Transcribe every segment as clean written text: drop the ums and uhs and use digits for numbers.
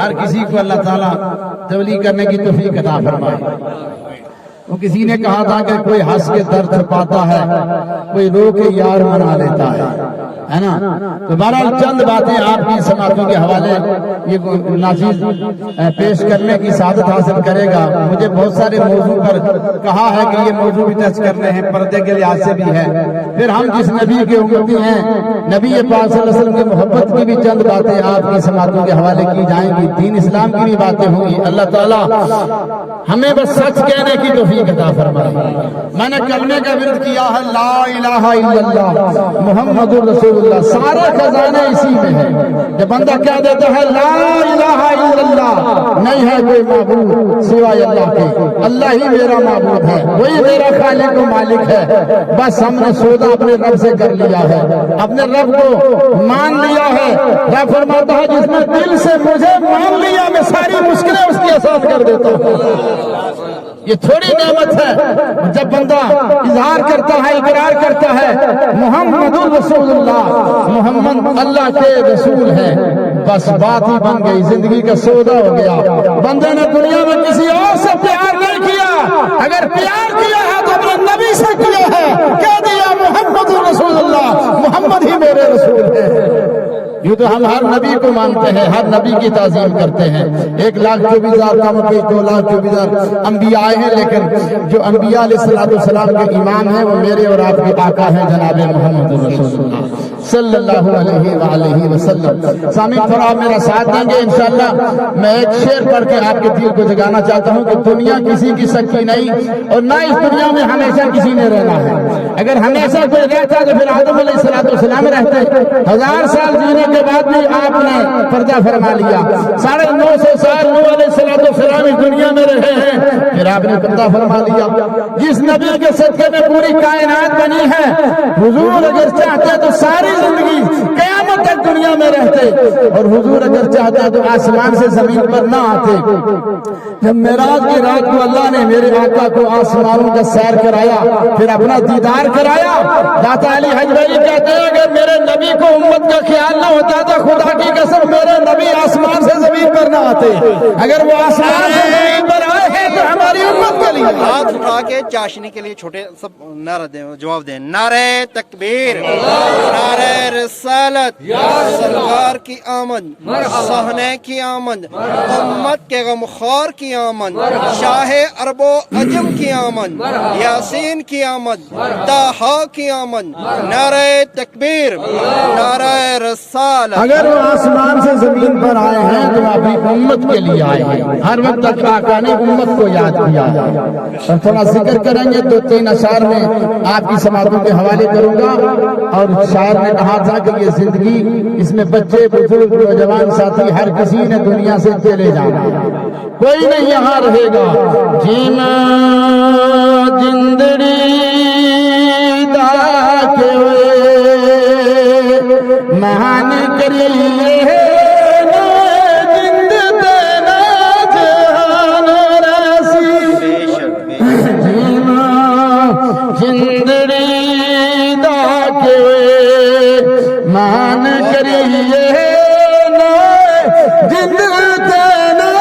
ہر کسی کو اللہ تعالیٰ تبلیغ کرنے کی توفیق عطا فرمائے۔ وہ کسی نے کہا تھا کہ کوئی ہنس کے درد چھپاتا ہے، کوئی رو کے یار منا لیتا ہے نا۔ تو بہرحال چند باتیں آپ کی سماعتوں کے حوالے یہ ناچیز پیش کرنے کی سعادت حاصل کرے گا۔ مجھے بہت سارے موضوع پر کہا ہے کہ یہ موضوع بھی ٹچ کرنے ہیں، پردے کے لحاظ سے بھی ہے، پھر ہم جس نبی کے امتی ہیں، نبی پاک صلی اللہ علیہ وسلم کی محبت کی بھی چند باتیں آپ کی سماعتوں کے حوالے کی جائیں گی، دین اسلام کی بھی باتیں ہوں گی۔ اللہ تعالیٰ ہمیں بس سچ کہنے کی توفیق عطا فرمائے۔ میں نے کلمے کا ورد کیا ہے لا الہ الا اللہ محمد رسول اللہ، سارا خزانہ اسی میں ہے۔ جب بندہ کہہ دیتا ہے لا الہ الا اللہ، نہیں ہے کوئی معبود سوائے اللہ کے، اللہ ہی میرا معبود ہے، وہی میرا خالق و مالک ہے، بس ہم نے سودا اپنے رب سے کر لیا ہے، اپنے رب کو مان لیا ہے۔ رب فرماتا ہے جس نے دل سے مجھے مان لیا میں ساری مشکلیں اس کی آسان کر دیتا ہوں۔ یہ تھوڑی نعمت ہے جب بندہ اظہار کرتا ہے، اقرار کرتا ہے محمد رسول اللہ، محمد اللہ کے رسول ہے، بس بات ہی بن گئی، زندگی کا سودا ہو گیا۔ بندے نے دنیا میں کسی اور سے پیار نہیں کیا، اگر پیار کیا ہے تو اپنے نبی سے کیا ہے، کہہ دیا محمد رسول اللہ، محمد ہی میرے رسول ہے۔ یہ تو ہم ہر نبی کو مانتے ہیں، ہر نبی کی تعظیم کرتے ہیں۔ 1,24,000 کم کی 2,24,000 انبیاء آئے ہیں، لیکن جو انبیاء علیہ السلام کے امام ہیں وہ میرے اور آپ کے آقا ہیں جناب محمد رسول اللہ صلی اللہ علیہ وآلہ وسلم۔ سامعین تھوڑا آپ میرا ساتھ دیں گے انشاءاللہ۔ میں ایک شعر پڑھ کے آپ کے دل کو جگانا چاہتا ہوں کہ دنیا کسی کی سچی نہیں، اور نہ اس دنیا میں ہمیشہ کسی نے رہنا ہے۔ اگر ہمیشہ کوئی رہتا تو پھر آدم علیہ السلام رہتے، 1000 سال جینے کے بعد بھی آپ نے پردہ فرما لیا، 950 سال نوح علیہ السلام اس دنیا میں رہے ہیں، پھر آپ نے پردہ فرما لیا۔ جس نبی کے صدقے میں پوری کائنات بنی ہے، حضور اگر چاہتے تو ساری زندگی قیامت تک دنیا میں رہتے، اور حضور اگر چاہتے تو آسمان سے زمین پر نہ آتے۔ جب معراج کی رات کو اللہ نے میرے آقا کو آسمانوں کا سیر کرایا، پھر اپنا دیدار کرایا، داتا علی حجویری کہتے ہیں کہ میرے نبی کو امت کا خیال نہ ہوتا تو خدا کی قسم میرے نبی آسمان سے زمین پر نہ آتے، اگر وہ آسمان سے زمین پر آئے ہیں تو ہماری امت کے لیے۔ ہاتھ اٹھا کے چاشنی کے لیے چھوٹے سب نعرہ دیں، جواب دیں۔ نعرہ تکبیر، نعرہ رسالت، سرکار کی آمد، صحنے کی آمد، امت کے غمخوار کی آمد، شاہ عرب و عجم کی آمد، یاسین کی آمد، طٰہٰ کی آمد۔ نعرہ تکبیر، نعرہ رسالت۔ اگر وہ آسمان سے زمین پر آئے ہیں تو اپنی امت کے لیے آئے ہیں، ہر وقت تک آقا نے امت کو یاد کیا ہے۔ اور تھوڑا ذکر کریں گے تو 3 اشعار میں آپ کی سماعتوں کے حوالے کروں گا۔ اور شاعر نے کہا تھا کہ یہ زندگی، اس میں بچے بزرگ نوجوان ساتھی ہر کسی نے دنیا سے چلے جانا، کوئی نہیں یہاں رہے گا۔ جینا جندڑی دا کے مہان کریے جند دینا جہان راسی، جینا جندڑی دا کے مہان کریے جند دینا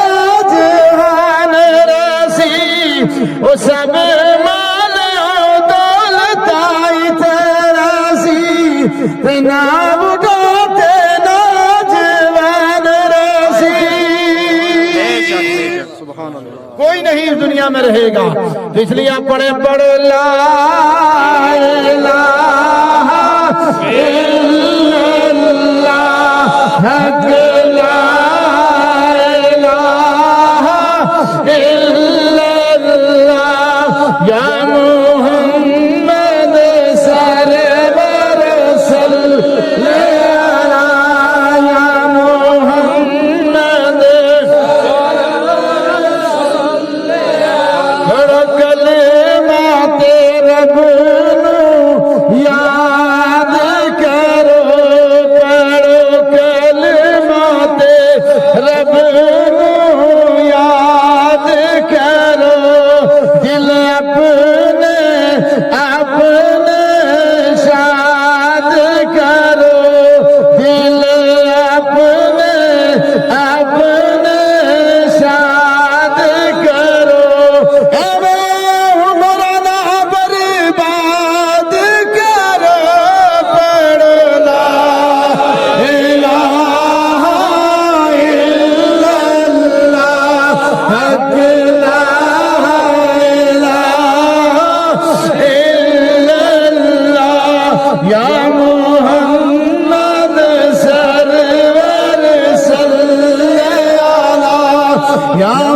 جہان راسی، وہ سب مال دولت آئی تراسی، تناب کوئی نہیں اس دنیا میں رہے گا۔ تو اس لیے آپ پڑھیں، پڑھ لا الہ الا اللہ، حق لا الہ الا اللہ، یا محمد سرور صلی علی یا محمد۔ رب نو یاد کرو، پڑھو کلمہ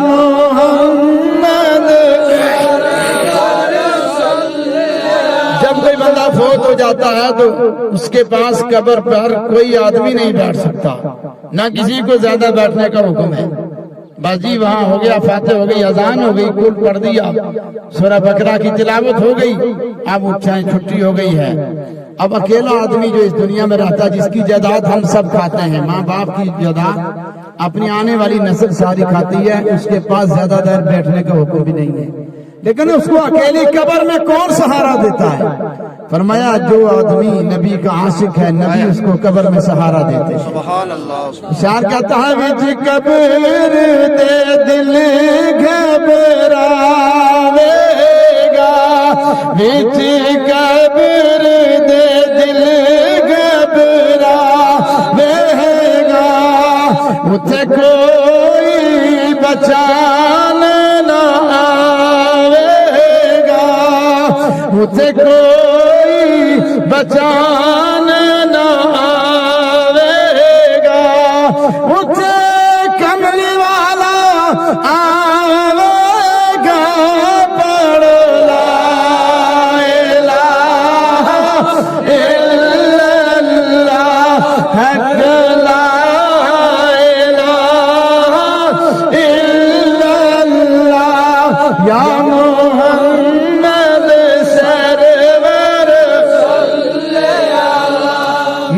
محمد جب کوئی بندہ فوت ہو جاتا ہے تو اس کے پاس قبر پر کوئی آدمی نہیں بیٹھ سکتا، نہ کسی کو زیادہ بیٹھنے کا حکم ہے۔ بس جی وہاں ہو گیا، فاتح ہو گئی، اذان ہو گئی، کل پڑھ دیا، سورہ بقرہ کی تلاوت ہو گئی، اب اٹھائیں چھٹی ہو گئی ہے۔ اب اکیلا آدمی جو اس دنیا میں رہتا ہے، جس کی جائیداد ہم سب کھاتے ہیں، ماں باپ کی جائیداد اپنی آنے والی نسل ساری کھاتی ہے، اس کے پاس زیادہ دیر بیٹھنے کا حکم بھی نہیں ہے، لیکن اس کو اکیلی قبر میں کون سہارا دیتا ہے؟ فرمایا جو آدمی نبی کا عاشق ہے، نبی اس کو قبر میں سہارا دیتے ہیں۔ سبحان اللہ۔ شاعر کہتا ہے وچ قبر دے دل گھبراوے گا، وچ قبر دے دل گھبراوے گا، اتھے کوئی بچان نہ آوے گا، اتھے کوئی بچان نہ آوے گا، اتھے کملی والا آوے گا، پڑھ لا الہ الا اللہ، حق لا الہ الا اللہ، یا محمد سرور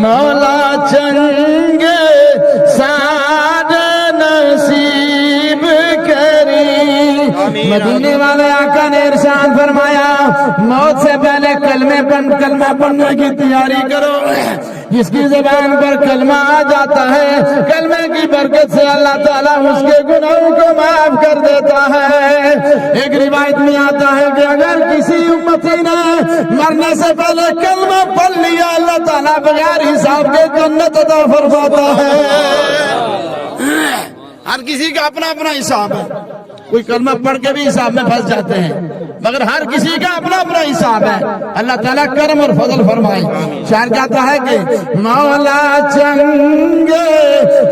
مولا چنگے ساد نصیب کری۔ مدینے والے آقا نے ارشاد فرمایا موت سے پہلے کلمہ پڑھنے کی تیاری کرو، جس کی زبان پر کلمہ آ جاتا ہے، کلمے کی برکت سے اللہ تعالیٰ اس کے گناہوں کو معاف کر دیتا ہے۔ ایک روایت میں آتا ہے کہ اگر کسی امتی نے مرنے سے پہلے کلمہ پڑھ لیا، اللہ تعالیٰ بغیر حساب کے جنت عطا فرماتا ہے۔ ہر کسی کا اپنا اپنا حساب ہے، کوئی کلمہ پڑھ کے بھی حساب میں پھنس جاتے ہیں، مگر ہر کسی کا اپنا اپنا حساب ہے۔ اللہ تعالیٰ کرم اور فضل فرمائے۔ شاعر کہتا ہے کہ مولا چنگے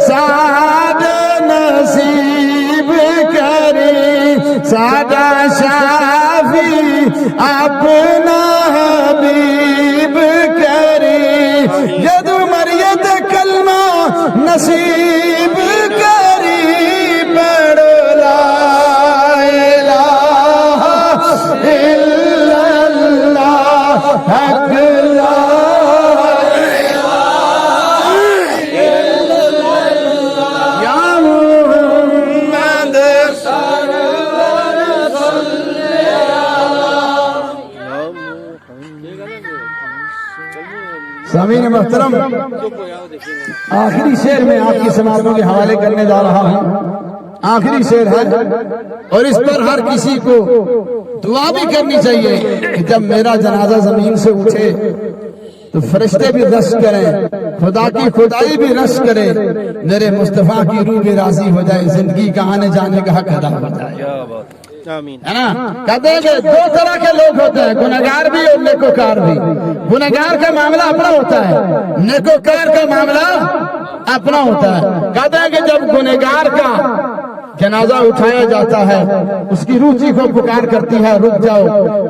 ساد نصیب کری، سادہ شافی اپنا حبیب کری، جدو مریت کلمہ نصیب کری، پڑھ لا الہ الا اللہ، حق لا الہ الا اللہ، یا محمد سامعین محترم، آخری شعر میں آپ کی سماعتوں کے حوالے کرنے جا رہا ہوں۔ آخری شعر ہے اور اس پر ہر کسی کو دعا بھی کرنی چاہیے کہ جب میرا جنازہ زمین سے اٹھے تو فرشتے بھی رشک کریں، خدا کی خدائی بھی رشک کرے، میرے مصطفیٰ کی روح بھی راضی ہو جائے، زندگی کا آنے جانے کا حق ادا ہو جائے، آمین۔ ہے نا؟ کہتے ہیں کہ دو طرح کے لوگ ہوتے ہیں، گنہگار بھی اور نیکوکار بھی۔ گنہگار کا معاملہ اپنا ہوتا ہے، نیکوکار کا معاملہ اپنا ہوتا ہے۔ کہتے ہیں کہ جب گنہگار کا جنازہ اٹھایا جاتا ہے، اس کی روح جی کو پکار کرتی ہے رک جاؤ،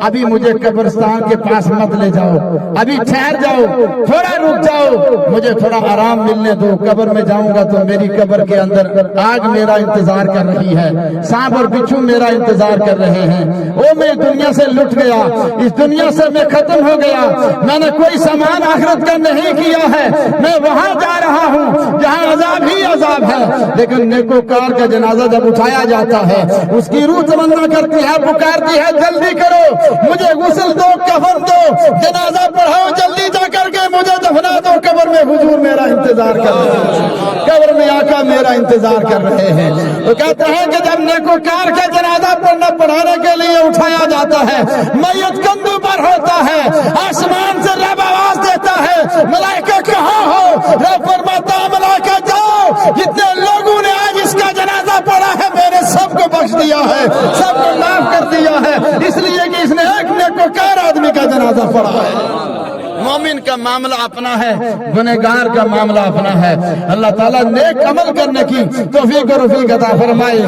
ابھی مجھے قبرستان کے پاس مت لے جاؤ، ابھی ٹھہر جاؤ، تھوڑا رک جاؤ، مجھے تھوڑا آرام ملنے دو، قبر میں جاؤں گا تو میری قبر کے اندر آگ میرا انتظار کر رہی ہے، سانپ اور بچھو میرا انتظار کر رہے ہیں، او میں دنیا سے لٹ گیا، اس دنیا سے میں ختم ہو گیا، میں نے کوئی سامان آخرت کا نہیں کیا ہے، میں وہاں جا رہا ہوں جہاں عذاب ہی عذاب ہے۔ لیکن نیکوکار کا جنازہ جب اٹھایا جاتا ہے، اس کی روح تمنا کرتی ہے، پکارتی ہے جلدی کرو، مجھے غسل دو، کفن دو، جنازہ پڑھاؤ، جلدی جا کر کے مجھے دفنا دو، قبر میں حضور میرا انتظار کر رہے ہیں، قبر میں آقا میرا انتظار کر رہے ہیں۔ تو کہتے ہیں کہ جب نیکوکار کا جنازہ پڑھانے کے لیے اٹھایا جاتا ہے، میت کندھوں پر ہوتا ہے، آسمان سے رب آواز دیتا ہے ملائکہ کہاں ہو؟ رب فرماتا ملائکہ جاؤ، جتنے لوگوں نے آج اس کا جنازہ پڑھا ہے میں نے سب کو بخش دیا ہے، سب کو معاف کر دیا ہے، اس لیے کہ اس نے ایک نیکوکار آدمی کا جنازہ پڑھا ہے۔ مومن کا معاملہ اپنا ہے، گنہگار کا معاملہ اپنا ہے۔ اللہ تعالیٰ نیک عمل کرنے کی توفیق و رفیق عطا فرمائے۔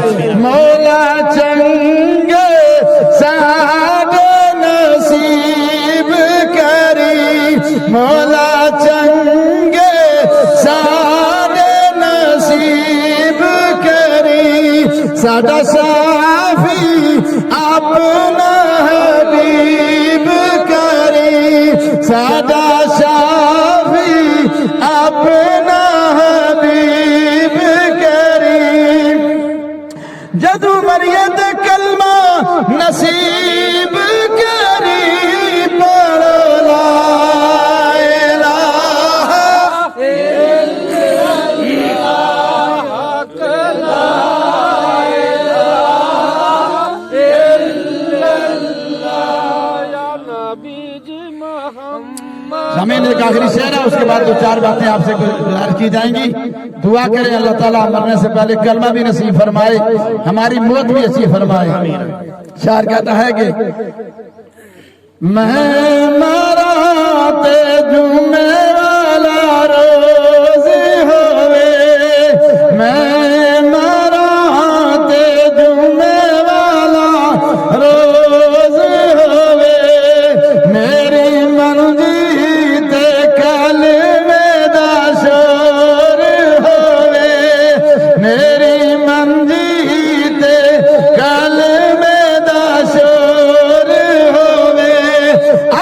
مولا چنگے ساڈے نصیب کری، مولا چنگے ساڈے نصیب کری، ساڈا صافی اپنا حبیب کری، ساڈا صافی اپنا حبیب کری، جدو مریت کلمہ نصیب کری، پڑھ لا الہ زمین ایک آخری شعر ہے، اس کے بعد دو چار باتیں آپ سے گزارش کی جائیں گی۔ دعا کریں اللہ تعالیٰ مرنے سے پہلے کلمہ بھی نصیب فرمائے، ہماری موت بھی اچھی فرمائے۔ شاعر کہتا ہے کہ میں مرا تے جمعے والا روز ہوئے، میں مرا تے جمعے والا روز ہوئے، میری مرضی تے کلمے دا شور ہوئے، میری مرضی تے کلمے دا شور ہوئے،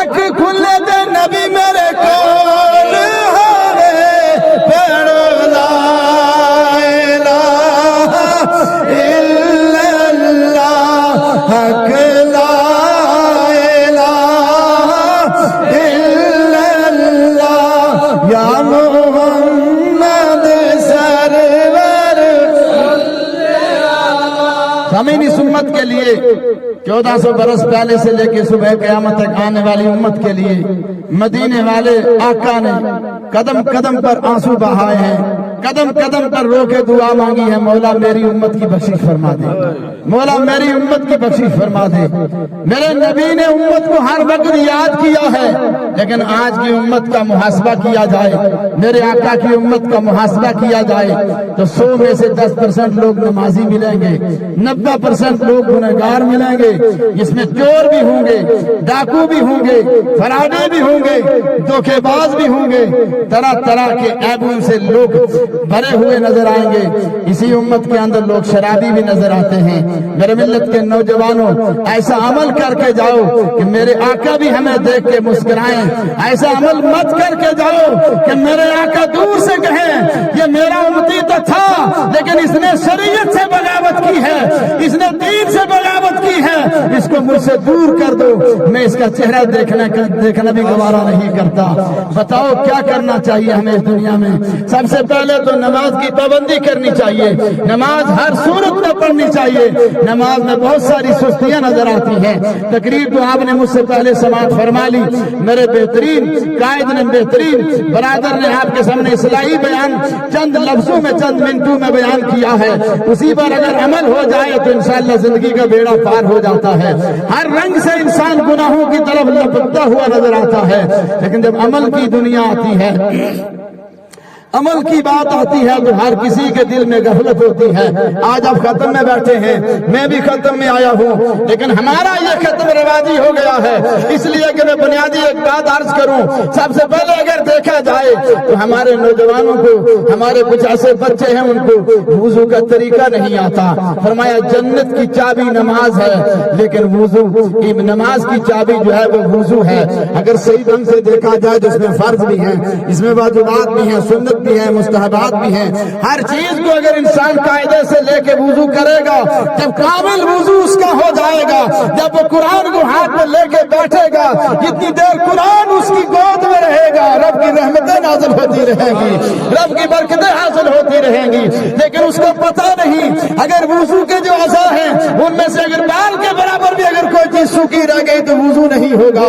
اکھ کھلے تے نبی میرے کول ہوئے، پڑھو لا الہ الا اللہ، حق لا الہ الا اللہ، یا محمد سرور۔ سامعین، اس امت کے لیے 1400 برس پہلے سے لے کے صبح قیامت تک آنے والی امت کے لیے مدینے والے آقا نے قدم قدم پر آنسو بہائے ہیں، قدم قدم پر رو کے دعا مانگی ہے، مولا میری امت کی بخشش فرما دے، مولا میری امت کی بخشش فرما دے۔ میرے نبی نے امت کو ہر وقت یاد کیا ہے، لیکن آج کی امت کا محاسبہ کیا جائے، میرے آقا کی امت کا محاسبہ کیا جائے تو 100 میں سے 10% لوگ نمازی ملیں گے، 90% لوگ گنہگار ملیں گے، جس میں چور بھی ہوں گے، ڈاکو بھی ہوں گے، فرادے بھی ہوں گے، دھوکے باز بھی ہوں گے، طرح طرح کے عیبوں سے لوگ بھرے ہوئے نظر آئیں گے۔ اسی امت کے اندر لوگ شرابی بھی نظر آتے ہیں۔ میرے ملت کے نوجوانوں، ایسا عمل کر کے جاؤ کہ میرے آقا بھی ہمیں دیکھ کے مسکرائیں، ایسا عمل مت کر کے جاؤ کہ میرے آقا دور سے کہیں یہ میرا امتی تو تھا لیکن اس نے شریعت سے بغاوت کی ہے، اس نے دین سے بغاوت کی ہے، اس کو مجھ سے دور کر دو، میں اس کا چہرہ دیکھنا بھی گوارا نہیں کرتا۔ بتاؤ کیا کرنا چاہیے ہمیں اس دنیا میں؟ سب سے پہلے تو نماز کی پابندی کرنی چاہیے، نماز ہر صورت میں پڑھنی چاہیے۔ نماز میں بہت ساری سستیاں نظر آتی ہیں، تقریر تو آپ نے مجھ سے پہلے سماعت فرما لی، میرے بہترین قائد نے، بہترین برادر نے آپ کے سامنے اصلاحی بیان چند لفظوں میں، چند منٹوں میں بیان کیا ہے، اسی پر اگر عمل ہو جائے تو انشاءاللہ زندگی کا بیڑا پار ہو جاتا ہے۔ ہر رنگ سے انسان گناہوں کی طرف لپکتا ہوا نظر آتا ہے، لیکن جب عمل کی دنیا آتی ہے، عمل کی بات آتی ہے تو ہر کسی کے دل میں غفلت ہوتی ہے۔ آج آپ ختم میں بیٹھے ہیں، میں بھی ختم میں آیا ہوں، لیکن ہمارا یہ ختم رواجی ہو گیا ہے، اس لیے کہ میں بنیادی ایک بات عرض کروں۔ سب سے پہلے اگر دیکھا جائے تو ہمارے نوجوانوں کو، ہمارے کچھ ایسے بچے ہیں ان کو وضو کا طریقہ نہیں آتا۔ فرمایا جنت کی چابی نماز ہے، لیکن وضو کی، نماز کی چابی جو ہے وہ وضو ہے۔ اگر صحیح ڈھنگ سے دیکھا جائے تو اس میں فرض بھی ہیں، اس میں واجبات بھی ہیں، سنت بھی ہیں، مستحبات بھی ہیں۔ ہر چیز کو اگر انسان قاعدے سے لے کے وضو کرے گا، جب کامل وضو اس کا ہو جائے گا، جب وہ قرآن کو ہاتھ میں لے کے بیٹھے گا، جتنی دیر قرآن اس کی گود میں رہے گا، رب کی رحمتیں نازل ہوتی رہیں گی، رب کی برکتیں حاصل ہوتی رہیں گی۔ لیکن اس کو پتہ نہیں، اگر وضو کے جو اعضاء ہیں ان میں سے اگر بال کے برابر بھی اگر کوئی چیز سوکھی رہ گئی تو وضو نہیں ہوگا،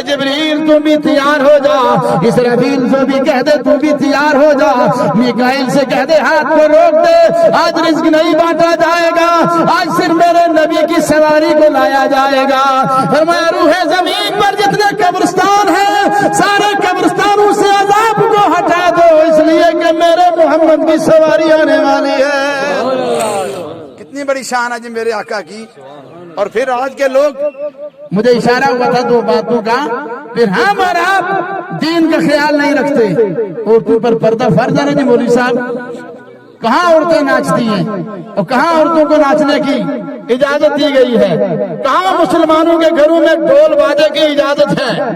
اے جبریل تم بھی تیار ہو جا، اسرافیل سے بھی کہہ دے تم بھی تیار ہو جا، میکائیل سے کہہ دے ہاتھ کو روک دے، آج رزق نہیں بانٹا جائے گا، آج صرف میرے نبی کی سواری کو لایا جائے گا۔ فرمایا روح زمین پر جتنے قبرستان ہیں سارے قبرستانوں سے عذاب کو ہٹا دو، اس لیے کہ میرے محمد کی سواری آنے والی ہے۔ کتنی بڑی شان ہے جی میرے آقا کی۔ اور پھر آج کے لوگ مجھے اشارہ ہوا تھا دو باتوں کا، پھر ہم اور آپ دین کا خیال نہیں رکھتے، عورتوں پر پردہ فرض ہے نا جی مولوی صاحب، کہاں عورتیں ناچتی ہیں اور کہاں عورتوں کو ناچنے کی اجازت دی گئی ہے؟ کہاں مسلمانوں کے گھروں میں ڈھول باجے کی اجازت ہے؟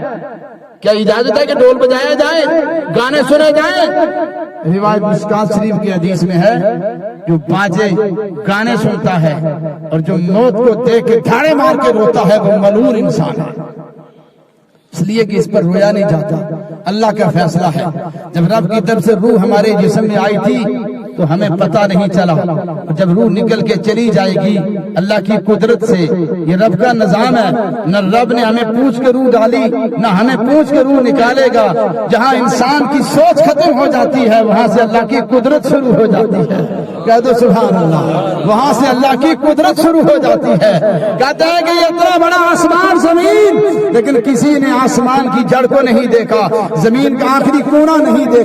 کیا اجازت ہے کہ ڈھول بجایا جائے، گانے سنے جائیں؟ روایت مشکات شریف کی حدیث میں ہے جو باجے گانے سنتا ہے اور جو موت کو دیکھ کے دھاڑے مار کے روتا ہے وہ ملعون انسان ہے، اس لیے کہ اس پر رویا نہیں جاتا، اللہ کا فیصلہ ہے۔ جب رب کی طرف سے روح ہمارے جسم میں آئی تھی تو ہمیں پتہ نہیں چلا، جب روح نکل کے چلی جائے گی اللہ کی قدرت سے، یہ رب کا نظام ہے، نہ رب نے ہمیں پوچھ کے روح ڈالی نہ ہمیں پوچھ کے روح نکالے گا۔ جہاں انسان کی سوچ ختم ہو جاتی ہے وہاں سے اللہ کی قدرت شروع ہو جاتی ہے، کہہ دو سبحان اللہ، وہاں سے اللہ کی قدرت شروع ہو جاتی ہے۔ کہتا ہے کہ یہ اتنا بڑا آسمان زمین، لیکن کسی نے آسمان کی جڑ کو نہیں دیکھا، زمین کا آخری کونا نہیں دیکھا۔